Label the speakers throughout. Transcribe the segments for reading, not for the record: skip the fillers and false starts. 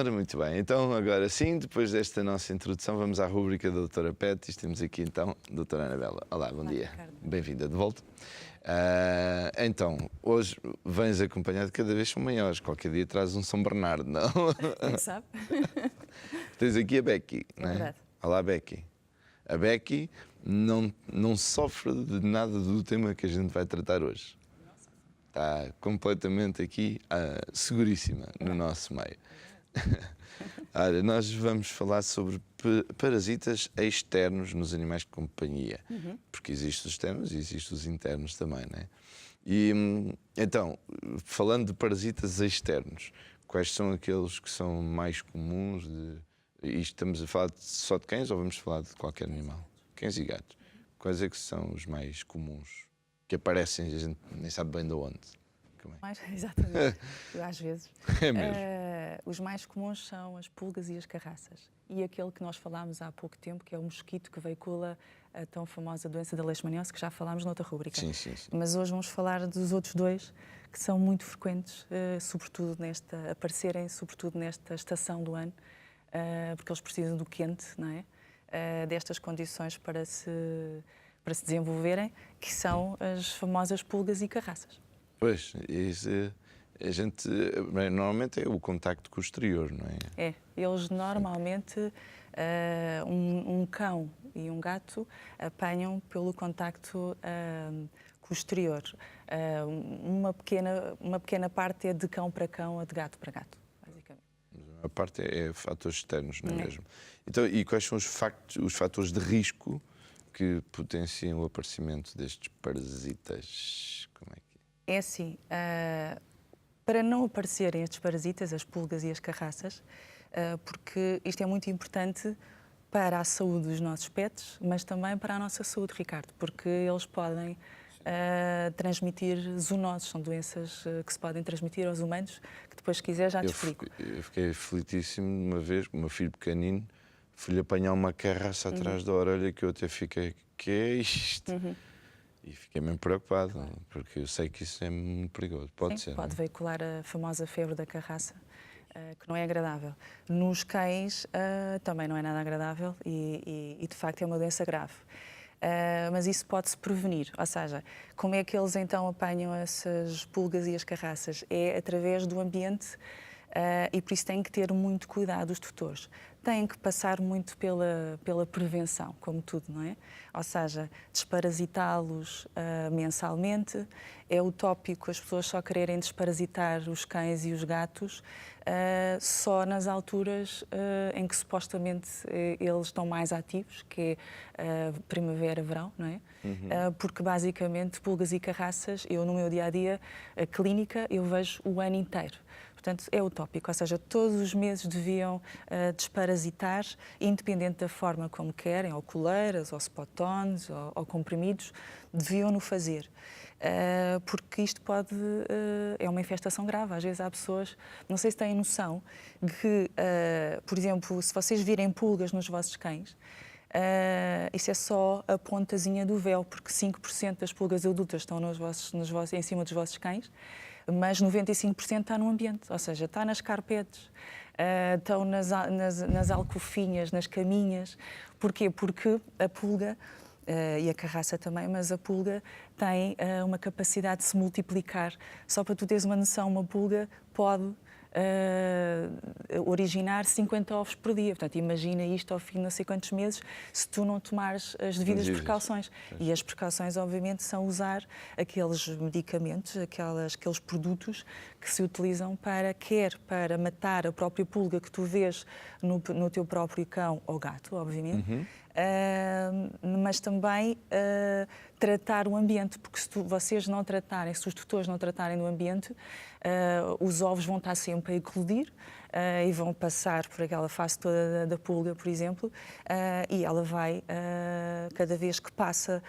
Speaker 1: Ora, muito bem. Então, agora sim, depois desta nossa introdução, vamos à rúbrica da doutora Pet. Temos aqui, então, a doutora Anabela. Olá, bom dia. Bem-vinda de volta. Então, hoje vens acompanhado, cada vez são maiores. Qualquer dia traz um São Bernardo, não?
Speaker 2: Quem sabe?
Speaker 1: Tens aqui a Becky,
Speaker 2: É
Speaker 1: não é?
Speaker 2: verdade.
Speaker 1: Olá, Becky. A Becky não sofre de nada do tema que a gente vai tratar hoje. Está completamente aqui seguríssima no nosso meio. Olha, nós vamos falar sobre parasitas externos nos animais de companhia. Porque existem os externos e existem os internos também, não é? E então, falando de parasitas externos, quais são aqueles que são mais comuns? E estamos a falar só de cães ou vamos falar de qualquer animal? Cães e gatos. Quais é que são os mais comuns? Que aparecem e a gente nem sabe bem de onde.
Speaker 2: Exatamente. Às vezes.
Speaker 1: É mesmo.
Speaker 2: Os mais comuns são as pulgas e as carraças. E aquele que nós falámos há pouco tempo, que é o mosquito que veicula a tão famosa doença da leishmaniose, que já falámos noutra rúbrica.
Speaker 1: Sim.
Speaker 2: Mas hoje vamos falar dos outros dois, que são muito frequentes, aparecerem sobretudo nesta estação do ano, porque eles precisam do quente, não é? Destas condições para se desenvolverem, que são as famosas pulgas e carraças.
Speaker 1: Pois, isso, a gente, normalmente é o contacto com o exterior, não é?
Speaker 2: Eles normalmente, um cão e um gato apanham pelo contacto com o exterior. Uma pequena parte é de cão para cão ou de gato para gato, basicamente.
Speaker 1: A parte é fatores externos, não é mesmo? Então, e quais são os fatores de risco que potenciam o aparecimento destes parasitas? Como é que
Speaker 2: É assim, para não aparecerem estes parasitas, as pulgas e as carraças, porque isto é muito importante para a saúde dos nossos pets, mas também para a nossa saúde, Ricardo, porque eles podem transmitir zoonoses, são doenças que se podem transmitir aos humanos, que depois, se quiser, já te explico.
Speaker 1: Eu fiquei aflitíssimo uma vez, o meu filho pequenino, fui-lhe apanhar uma carraça atrás da orelha que eu até fiquei, que é isto? E fiquei mesmo preocupado, porque eu sei que isso é muito perigoso. Pode ser.
Speaker 2: Pode veicular a famosa febre da carraça, que não é agradável. Nos cães também não é nada agradável e de facto é uma doença grave. Mas isso pode-se prevenir, ou seja, como é que eles então apanham essas pulgas e as carraças? É através do ambiente e por isso têm que ter muito cuidado os tutores. Têm que passar muito pela prevenção, como tudo, não é? Ou seja, desparasitá-los mensalmente. É utópico as pessoas só quererem desparasitar os cães e os gatos só nas alturas em que supostamente eles estão mais ativos, que é primavera, verão, não é? Porque basicamente pulgas e carraças, eu no meu dia-a-dia, a clínica, eu vejo o ano inteiro. Portanto, é utópico, ou seja, todos os meses deviam desparasitar, independente da forma como querem, ou coleiras, ou spot-ons, ou comprimidos, deviam-no fazer. Porque isto é uma infestação grave. Às vezes há pessoas, não sei se têm noção, que, por exemplo, se vocês virem pulgas nos vossos cães, isso é só a pontazinha do véu, porque 5% das pulgas adultas estão em cima dos vossos cães, mas 95% está no ambiente, ou seja, está nas carpetes, estão nas alcofinhas, nas caminhas. Porquê? Porque a pulga, e a carraça também, mas a pulga tem uma capacidade de se multiplicar. Só para tu teres uma noção, uma pulga pode originar 50 ovos por dia. Portanto, imagina isto ao fim de não sei quantos meses se tu não tomares as devidas precauções. E as precauções, obviamente, são usar aqueles medicamentos, aqueles produtos que se utilizam quer para matar a própria pulga que tu vês no teu próprio cão ou gato, obviamente, mas também tratar o ambiente, porque se vocês não tratarem, se os tutores não tratarem do ambiente, os ovos vão estar sempre a eclodir e vão passar por aquela fase toda da pulga, por exemplo, e ela vai, cada vez que passa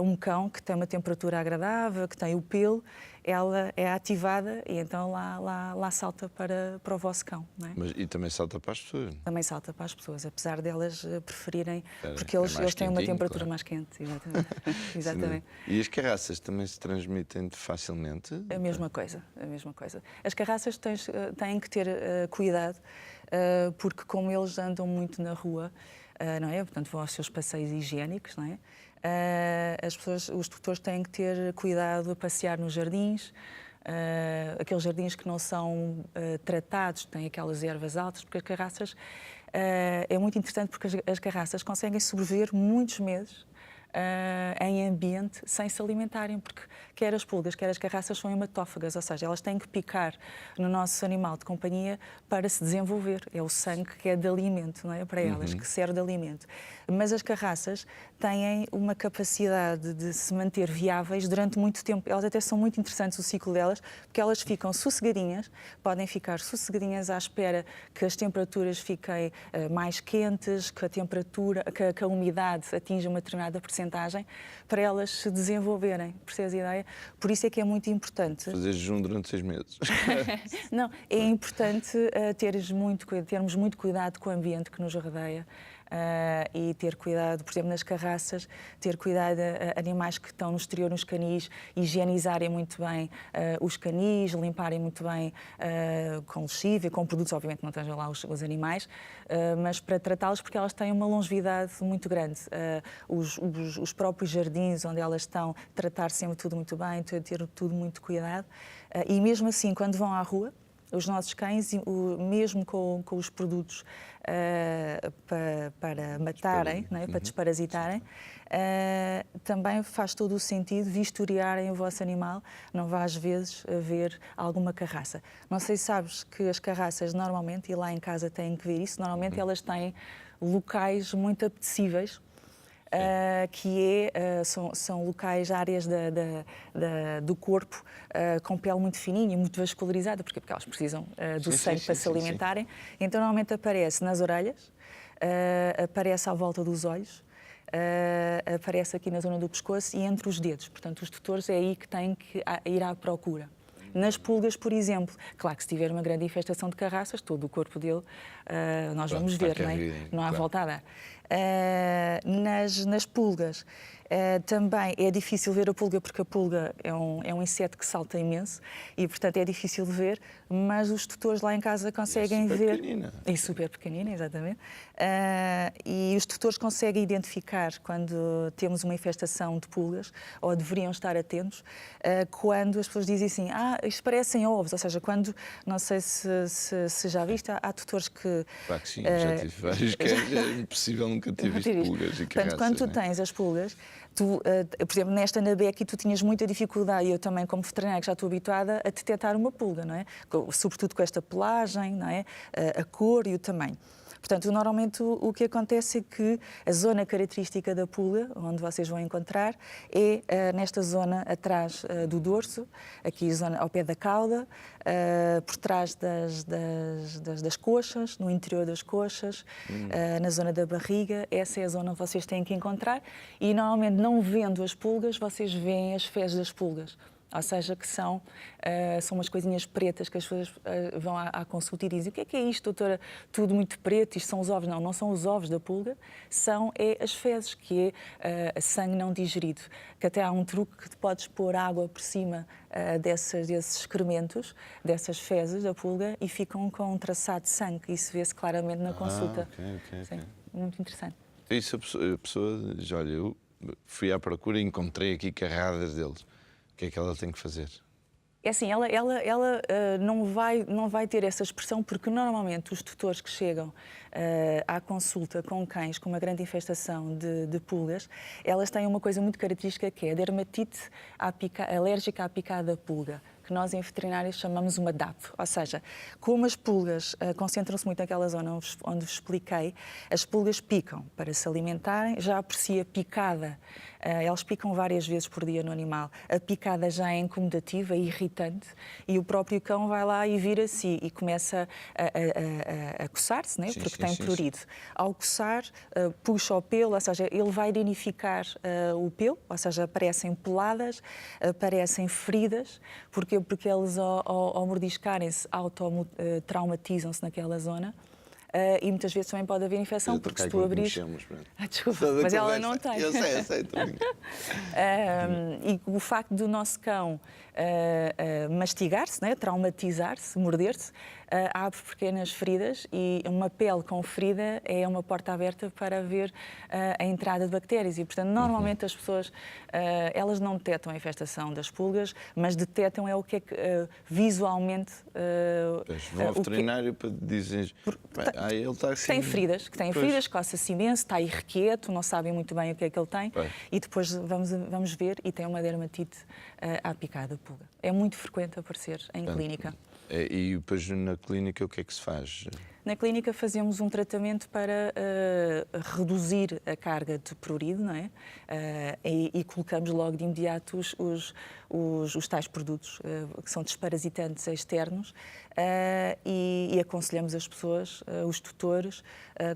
Speaker 2: um cão que tem uma temperatura agradável, que tem o pelo, ela é ativada e então lá salta para o vosso cão. Não é?
Speaker 1: E também salta para as pessoas?
Speaker 2: Também salta para as pessoas, apesar delas preferirem, porque
Speaker 1: é
Speaker 2: eles têm uma temperatura
Speaker 1: claro.
Speaker 2: mais quente. Exatamente.
Speaker 1: E as carraças também se transmitem facilmente?
Speaker 2: A mesma coisa. As carraças têm que ter cuidado, porque como eles andam muito na rua, não é? Portanto, vão aos seus passeios higiênicos, não é? Os tutores têm que ter cuidado a passear nos jardins, aqueles jardins que não são tratados, têm aquelas ervas altas, porque as carraças, é muito interessante porque as carraças conseguem sobreviver muitos meses em ambiente sem se alimentarem, porque quer as pulgas, quer as carraças são hematófagas, ou seja, elas têm que picar no nosso animal de companhia para se desenvolver. É o sangue que é de alimento, não é? Para elas, que serve de alimento. Mas as carraças têm uma capacidade de se manter viáveis durante muito tempo. Elas até são muito interessantes, o ciclo delas, porque elas ficam sossegadinhas, podem ficar sossegadinhas à espera que as temperaturas fiquem mais quentes, que a temperatura, que a umidade atinja uma determinada percentagem, para elas se desenvolverem. Percebes a ideia? Por isso é que é muito importante...
Speaker 1: Fazer jejum durante 6 meses.
Speaker 2: Não, é importante termos muito cuidado com o ambiente que nos rodeia. E ter cuidado, por exemplo, nas carraças, ter cuidado animais que estão no exterior, nos canis, higienizarem muito bem os canis, limparem muito bem com lexívia, com produtos, obviamente não estejam lá os animais, mas para tratá-los porque elas têm uma longevidade muito grande. Os próprios jardins onde elas estão, tratar sempre tudo muito bem, ter tudo muito cuidado. E mesmo assim, quando vão à rua, os nossos cães, mesmo com os produtos para matarem, não é? Para desparasitarem, também faz todo o sentido vistoriarem o vosso animal, não vá às vezes haver alguma carraça. Não sei se sabes que as carraças normalmente, e lá em casa têm que ver isso, normalmente elas têm locais muito apetecíveis, são locais, áreas do corpo com pele muito fininha e muito vascularizada, porque elas precisam do sangue para se alimentarem. Então, normalmente aparece nas orelhas, aparece à volta dos olhos, aparece aqui na zona do pescoço e entre os dedos. Portanto, os tutores é aí que têm que ir à procura. Nas pulgas, por exemplo, claro que se tiver uma grande infestação de carraças, todo o corpo dele, nós vamos ver, não é? Não há volta a dar. Nas pulgas, também é difícil ver a pulga, porque a pulga é um inseto que salta imenso e, portanto, é difícil de ver, mas os tutores lá em casa conseguem ver.
Speaker 1: Pequenina.
Speaker 2: É super pequenina, exatamente. E os tutores conseguem identificar quando temos uma infestação de pulgas, ou deveriam estar atentos, quando as pessoas dizem assim, isto parecem ovos, ou seja, quando, não sei se já viste, há tutores que...
Speaker 1: Claro que sim, já tive vários cães, é impossível nunca ter visto pulgas e carraças.
Speaker 2: Portanto, quando tu tens as pulgas, tu, por exemplo, nesta na Becky, tu tinhas muita dificuldade, e eu também, como veterinária, que já estou habituada a detectar uma pulga, não é? Sobretudo com esta pelagem, não é? A cor e o tamanho. Portanto, normalmente o que acontece é que a zona característica da pulga, onde vocês vão encontrar, é nesta zona atrás do dorso, aqui ao pé da cauda, por trás das coxas, no interior das coxas, na zona da barriga. Essa é a zona onde vocês têm que encontrar e, normalmente, não vendo as pulgas, vocês veem as fezes das pulgas. Ou seja, que são umas coisinhas pretas que as pessoas vão à consulta e dizem: o que é isto, doutora? Tudo muito preto, isto são os ovos. Não são os ovos da pulga, são as fezes, que é sangue não digerido. Que até há um truque que podes pôr água por cima desses excrementos, dessas fezes da pulga, e ficam com um traçado de sangue. Isso vê-se claramente na consulta.
Speaker 1: Ok.
Speaker 2: Sim, muito interessante.
Speaker 1: Isso a pessoa diz: olha, eu fui à procura e encontrei aqui carradas deles. O que é que ela tem que fazer?
Speaker 2: É assim, ela não vai ter essa expressão, porque normalmente os tutores que chegam à consulta com cães com uma grande infestação de pulgas, elas têm uma coisa muito característica, que é a dermatite alérgica à picada da pulga, que nós em veterinários chamamos uma DAP. Ou seja, como as pulgas concentram-se muito naquela zona onde vos expliquei, as pulgas picam para se alimentarem, já por si a picada, elas picam várias vezes por dia no animal, a picada já é incomodativa, é irritante, e o próprio cão vai lá e vira-se e começa a coçar-se, né? Porque tem prurido. Ao coçar, puxa o pelo, ou seja, ele vai danificar o pelo, ou seja, aparecem peladas, aparecem feridas. Porquê? Porque eles, ao mordiscarem-se, traumatizam-se naquela zona. E muitas vezes também pode haver infecção, porque se tu abris... Desculpa, mas ela não tem.
Speaker 1: Eu sei.
Speaker 2: E o facto do nosso cão mastigar-se, né, traumatizar-se, morder-se, abre pequenas feridas e uma pele com ferida é uma porta aberta para haver a entrada de bactérias e, portanto, normalmente as pessoas, elas não detectam a infestação das pulgas, mas detectam é o que é que visualmente...
Speaker 1: Vão ao veterinário para dizer, ele está assim...
Speaker 2: Tem feridas, coça-se imenso, está irrequieto, não sabem muito bem o que é que ele tem e depois vamos ver e tem uma dermatite à picada de pulga. É muito frequente aparecer em clínica.
Speaker 1: E depois na clínica o que é que se faz?
Speaker 2: Na clínica fazemos um tratamento para reduzir a carga de prurido, não é? E colocamos logo de imediato os tais produtos que são desparasitantes externos e aconselhamos as pessoas, os tutores,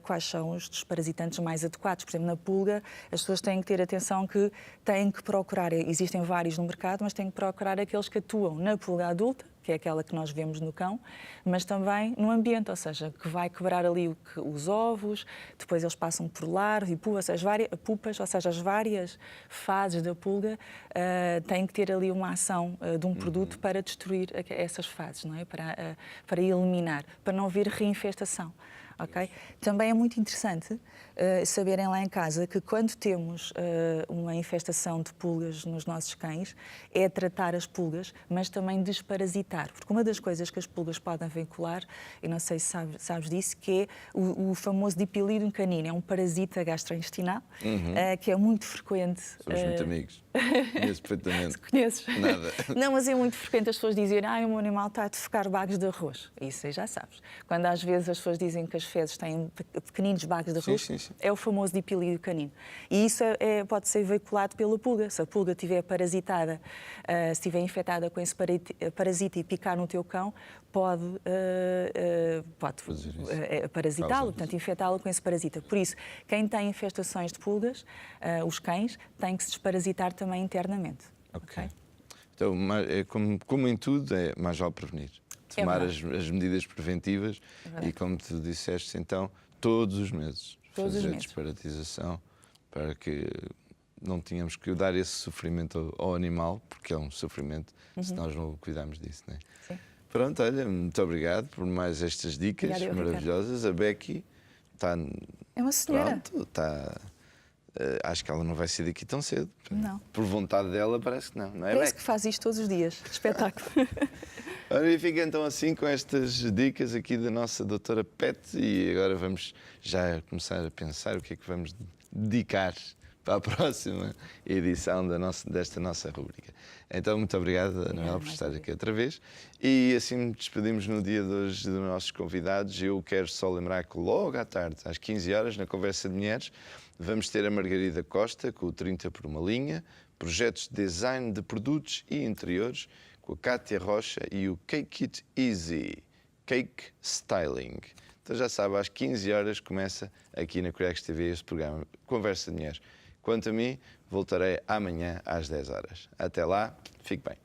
Speaker 2: quais são os desparasitantes mais adequados. Por exemplo, na pulga, as pessoas têm que ter atenção que têm que procurar, existem vários no mercado, mas têm que procurar aqueles que atuam na pulga adulta, que é aquela que nós vemos no cão, mas também no ambiente, ou seja, que vai quebrar ali os ovos, depois eles passam por larvas e pupas, ou seja, as várias fases da pulga têm que ter ali uma ação de um produto para destruir essas fases, não é? Para eliminar, para não haver reinfestação. Okay? Também é muito interessante saberem lá em casa que quando temos uma infestação de pulgas nos nossos cães, é tratar as pulgas, mas também desparasitar. Porque uma das coisas que as pulgas podem veicular, eu não sei se sabes disso, que é o famoso Dipilídeo canino, é um parasita gastrointestinal, que é muito frequente.
Speaker 1: Somos muito amigos. Conheço perfeitamente.
Speaker 2: Conheces?
Speaker 1: Nada.
Speaker 2: Não, mas é muito frequente as pessoas dizerem o meu animal está a defecar bagos de arroz. Isso aí já sabes. Quando às vezes as pessoas dizem que as fezes têm pequeninos bagos de arroz, sim. É o famoso dipilídeo canino. E isso pode ser veiculado pela pulga. Se a pulga estiver parasitada, se estiver infectada com esse parasita e picar no teu cão, pode parasitá-lo, portanto, infectá-lo com esse parasita. Por isso, quem tem infestações de pulgas, os cães, têm que se desparasitar também internamente.
Speaker 1: Ok. Então, como em tudo, é mais vale prevenir. Tomar as medidas preventivas e, como tu disseste, então, todos os meses fazer a desparasitização para que não tenhamos que dar esse sofrimento ao animal, porque é um sofrimento, se nós não cuidarmos disso, não é?
Speaker 2: Sim.
Speaker 1: Pronto, olha, muito obrigado por mais estas dicas maravilhosas. Ricardo. A Becky está...
Speaker 2: É uma senhora.
Speaker 1: Pronto, está... acho que ela não vai sair daqui tão cedo.
Speaker 2: Não.
Speaker 1: Por vontade dela, parece que não é?
Speaker 2: Parece que faz isto todos os dias. Espetáculo.
Speaker 1: Ora, e fica então assim com estas dicas aqui da nossa doutora Pet e agora vamos já começar a pensar o que é que vamos dedicar para a próxima edição desta nossa rubrica. Então, muito obrigado, Anuela, por estar aqui outra vez. E assim nos despedimos no dia de hoje dos nossos convidados. Eu quero só lembrar que logo à tarde, às 15 horas, na Conversa de Mulheres, vamos ter a Margarida Costa com o 30 por uma linha, projetos de design de produtos e interiores, com a Cátia Rocha e o Cake It Easy, Cake Styling. Então já sabe, às 15 horas começa aqui na Corex TV este programa Conversa de Mulheres. Quanto a mim, voltarei amanhã às 10 horas. Até lá, fique bem.